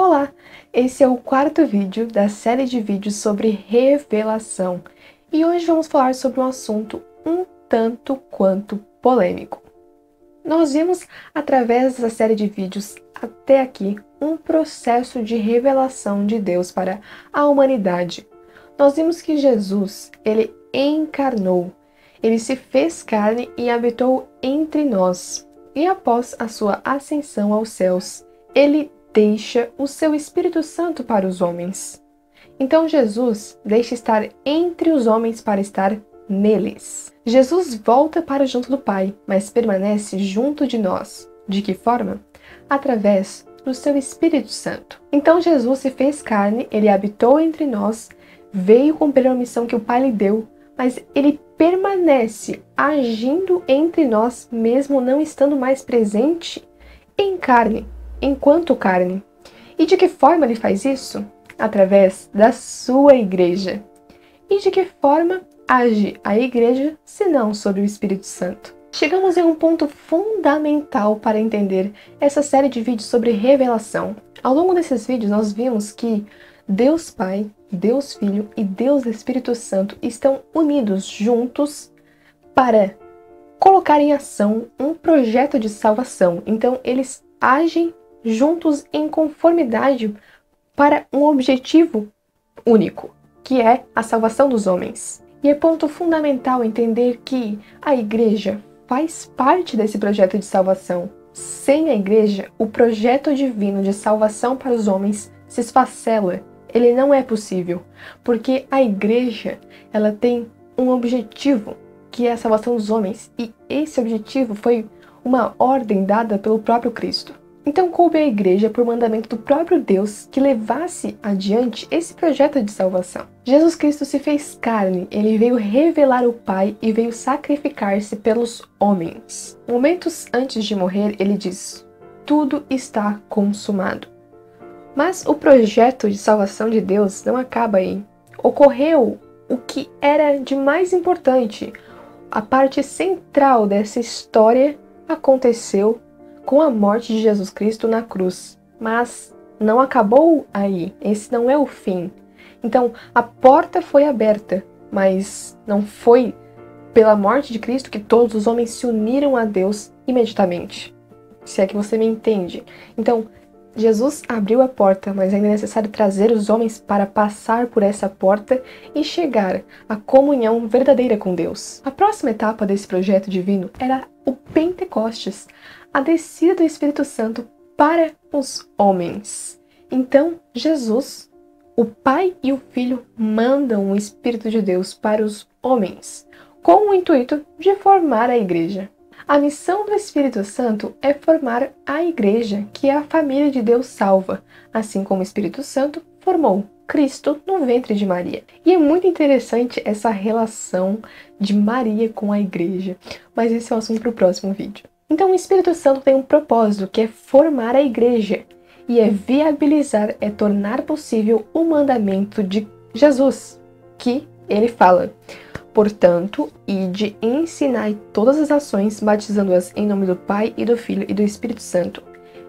Olá, esse é o quarto vídeo da série de vídeos sobre revelação e hoje vamos falar sobre um assunto um tanto quanto polêmico. Nós vimos através dessa série de vídeos até aqui um processo de revelação de Deus para a humanidade. Nós vimos que Jesus, ele encarnou, ele se fez carne e habitou entre nós. E após a sua ascensão aos céus, ele deixa o seu Espírito Santo para os homens. Então Jesus deixa estar entre os homens para estar neles. Jesus volta para junto do Pai, mas permanece junto de nós. De que forma? Através do seu Espírito Santo. Então Jesus se fez carne, ele habitou entre nós, veio cumprir a missão que o Pai lhe deu, mas ele permanece agindo entre nós, mesmo não estando mais presente em carne, enquanto carne. E de que forma ele faz isso? Através da sua igreja. E de que forma age a igreja, se não sobre o Espírito Santo? Chegamos em um ponto fundamental para entender essa série de vídeos sobre revelação. Ao longo desses vídeos nós vimos que Deus Pai, Deus Filho e Deus Espírito Santo estão unidos juntos para colocar em ação um projeto de salvação. Então eles agem juntos em conformidade para um objetivo único, que é a salvação dos homens. E é ponto fundamental entender que a igreja faz parte desse projeto de salvação. Sem a igreja, o projeto divino de salvação para os homens se esfacela. Ele não é possível, porque a igreja, ela tem um objetivo, que é a salvação dos homens, e esse objetivo foi uma ordem dada pelo próprio Cristo. Então coube à igreja, por mandamento do próprio Deus, que levasse adiante esse projeto de salvação. Jesus Cristo se fez carne, ele veio revelar o Pai e veio sacrificar-se pelos homens. Momentos antes de morrer, ele diz: tudo está consumado. Mas o projeto de salvação de Deus não acaba aí. Ocorreu o que era de mais importante. A parte central dessa história aconteceu com a morte de Jesus Cristo na cruz. Mas não acabou aí. Esse não é o fim. Então, a porta foi aberta, mas não foi pela morte de Cristo que todos os homens se uniram a Deus imediatamente. Se é que você me entende. Então, Jesus abriu a porta, mas ainda é necessário trazer os homens para passar por essa porta e chegar à comunhão verdadeira com Deus. A próxima etapa desse projeto divino era o Pentecostes, a descida do Espírito Santo para os homens. Então, Jesus, o Pai e o Filho mandam o Espírito de Deus para os homens, com o intuito de formar a igreja. A missão do Espírito Santo é formar a igreja, que é a família de Deus salva, assim como o Espírito Santo formou Cristo no ventre de Maria. E é muito interessante essa relação de Maria com a igreja, mas esse é um assunto para o próximo vídeo. Então o Espírito Santo tem um propósito, que é formar a igreja, e é viabilizar, é tornar possível o mandamento de Jesus, que ele fala: portanto, ide e ensinai todas as ações, batizando-as em nome do Pai e do Filho e do Espírito Santo,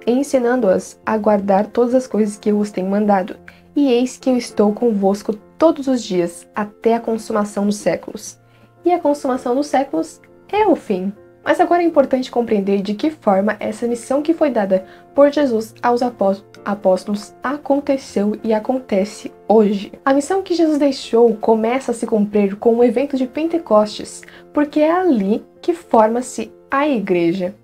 e ensinando-as a guardar todas as coisas que eu vos tenho mandado. E eis que eu estou convosco todos os dias, até a consumação dos séculos. E a consumação dos séculos é o fim. Mas agora é importante compreender de que forma essa missão que foi dada por Jesus aos apóstolos aconteceu e acontece hoje. A missão que Jesus deixou começa a se cumprir com o evento de Pentecostes, porque é ali que forma-se a igreja.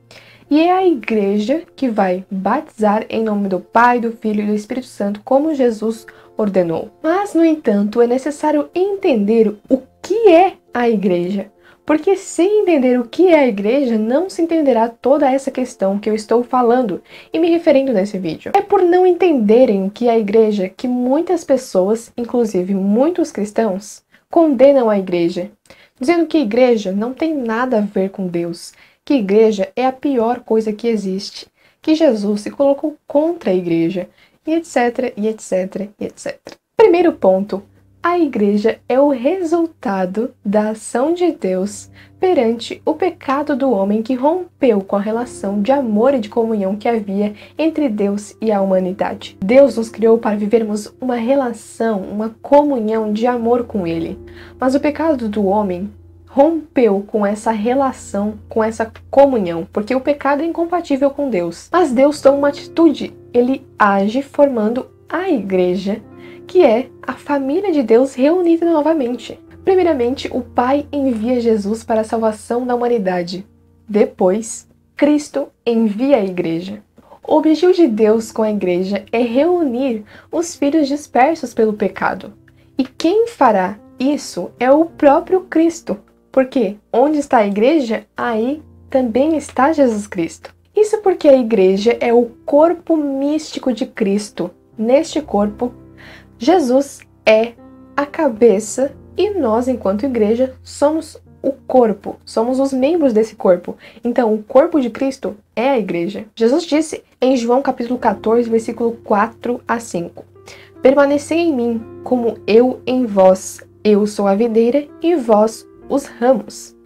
E é a igreja que vai batizar em nome do Pai, do Filho e do Espírito Santo, como Jesus ordenou. Mas, no entanto, é necessário entender o que é a igreja. Porque sem entender o que é a igreja, não se entenderá toda essa questão que eu estou falando e me referindo nesse vídeo. É por não entenderem o que é a igreja que muitas pessoas, inclusive muitos cristãos, condenam a igreja, dizendo que a igreja não tem nada a ver com Deus, que a igreja é a pior coisa que existe, que Jesus se colocou contra a igreja, e etc, e etc, e etc. Primeiro ponto, A igreja é o resultado da ação de Deus perante o pecado do homem que rompeu com a relação de amor e de comunhão que havia entre Deus e a humanidade. Deus nos criou para vivermos uma relação, uma comunhão de amor com Ele. Mas o pecado do homem rompeu com essa relação, com essa comunhão, porque o pecado é incompatível com Deus. Mas Deus toma uma atitude, Ele age formando a igreja, que é a família de Deus reunida novamente. Primeiramente, o Pai envia Jesus para a salvação da humanidade. Depois, Cristo envia a igreja. O objetivo de Deus com a igreja é reunir os filhos dispersos pelo pecado. E quem fará isso é o próprio Cristo, porque onde está a igreja, aí também está Jesus Cristo. Isso porque a igreja é o corpo místico de Cristo. Neste corpo, Jesus é a cabeça e nós, enquanto igreja, somos o corpo, somos os membros desse corpo. Então, o corpo de Cristo é a igreja. Jesus disse em João capítulo 14, versículo 4 a 5: Permanecei em mim, como eu em vós. Eu sou a videira e vós os ramos.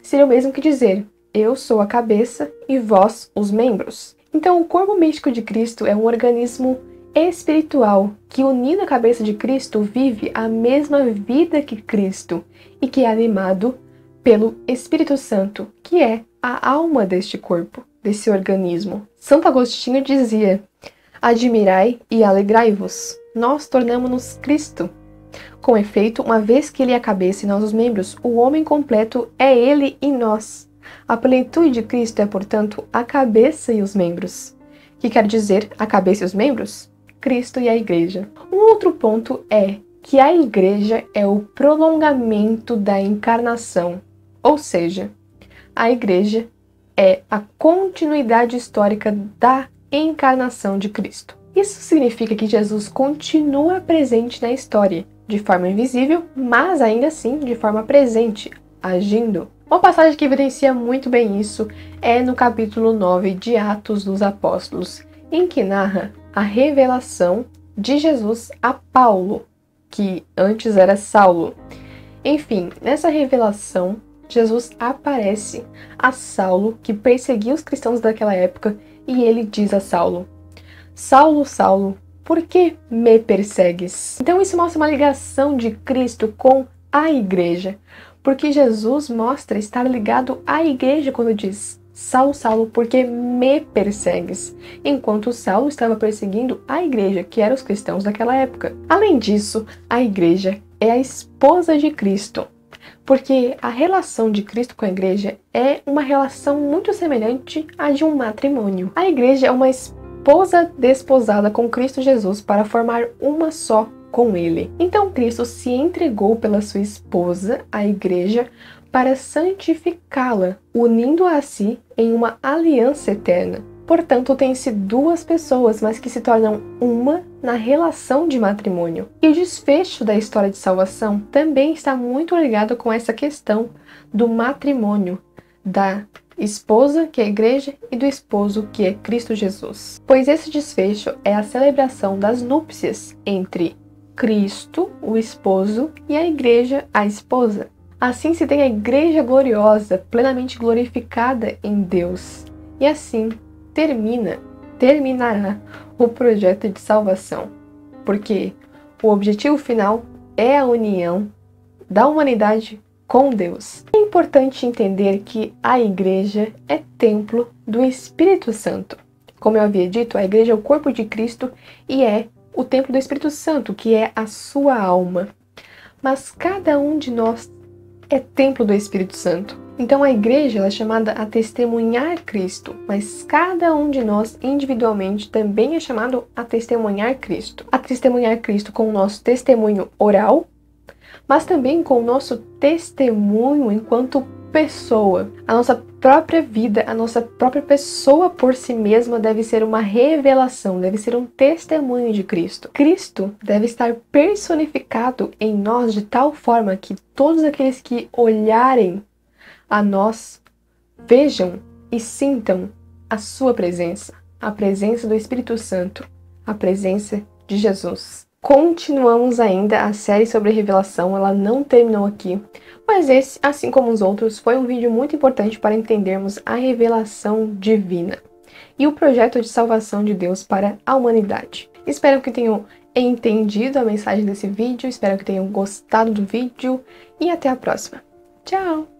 Seria o mesmo que dizer: eu sou a cabeça e vós os membros. Então, o corpo místico de Cristo é um organismo espiritual que, unindo a cabeça de Cristo, vive a mesma vida que Cristo e que é animado pelo Espírito Santo, que é a alma deste corpo, desse organismo. Santo Agostinho dizia: admirai e alegrai-vos, nós tornamo-nos Cristo. Com efeito, uma vez que Ele é a cabeça e nós os membros, o homem completo é Ele em nós. A plenitude de Cristo é, portanto, a cabeça e os membros. Que quer dizer a cabeça e os membros? Cristo e a igreja. Um outro ponto é que a igreja é o prolongamento da encarnação, ou seja, a igreja é a continuidade histórica da encarnação de Cristo. Isso significa que Jesus continua presente na história, de forma invisível, mas ainda assim de forma presente, agindo. Uma passagem que evidencia muito bem isso é no capítulo 9 de Atos dos Apóstolos, em que narra a revelação de Jesus a Paulo, que antes era Saulo. Enfim, nessa revelação, Jesus aparece a Saulo, que perseguia os cristãos daquela época, e ele diz a Saulo: Saulo, Saulo, por que me persegues? Então isso mostra uma ligação de Cristo com a igreja, porque Jesus mostra estar ligado à igreja quando diz: Saulo, Saulo, por que me persegues? Enquanto Saulo estava perseguindo a igreja, que eram os cristãos daquela época. Além disso, a igreja é a esposa de Cristo, porque a relação de Cristo com a igreja é uma relação muito semelhante à de um matrimônio. A igreja é uma esposa desposada com Cristo Jesus para formar uma só com Ele. Então Cristo se entregou pela sua esposa, a igreja, para santificá-la, unindo-a a si em uma aliança eterna. Portanto, tem-se duas pessoas, mas que se tornam uma na relação de matrimônio. E o desfecho da história de salvação também está muito ligado com essa questão do matrimônio, da esposa, que é a igreja, e do esposo, que é Cristo Jesus. Pois esse desfecho é a celebração das núpcias entre Cristo, o esposo, e a igreja, a esposa. Assim se tem a igreja gloriosa, plenamente glorificada em Deus. E assim terminará o projeto de salvação. Porque o objetivo final é a união da humanidade com Deus. É importante entender que a igreja é templo do Espírito Santo. Como eu havia dito, a igreja é o corpo de Cristo e é o templo do Espírito Santo, que é a sua alma. Mas cada um de nós é templo do Espírito Santo. Então a igreja ela é chamada a testemunhar Cristo, mas cada um de nós individualmente também é chamado a testemunhar Cristo. A testemunhar Cristo com o nosso testemunho oral, mas também com o nosso testemunho enquanto pessoa. A nossa própria vida, a nossa própria pessoa por si mesma deve ser uma revelação, deve ser um testemunho de Cristo. Cristo deve estar personificado em nós de tal forma que todos aqueles que olharem a nós vejam e sintam a sua presença, a presença do Espírito Santo, a presença de Jesus. Continuamos ainda a série sobre revelação, ela não terminou aqui, mas esse, assim como os outros, foi um vídeo muito importante para entendermos a revelação divina e o projeto de salvação de Deus para a humanidade. Espero que tenham entendido a mensagem desse vídeo, espero que tenham gostado do vídeo e até a próxima. Tchau!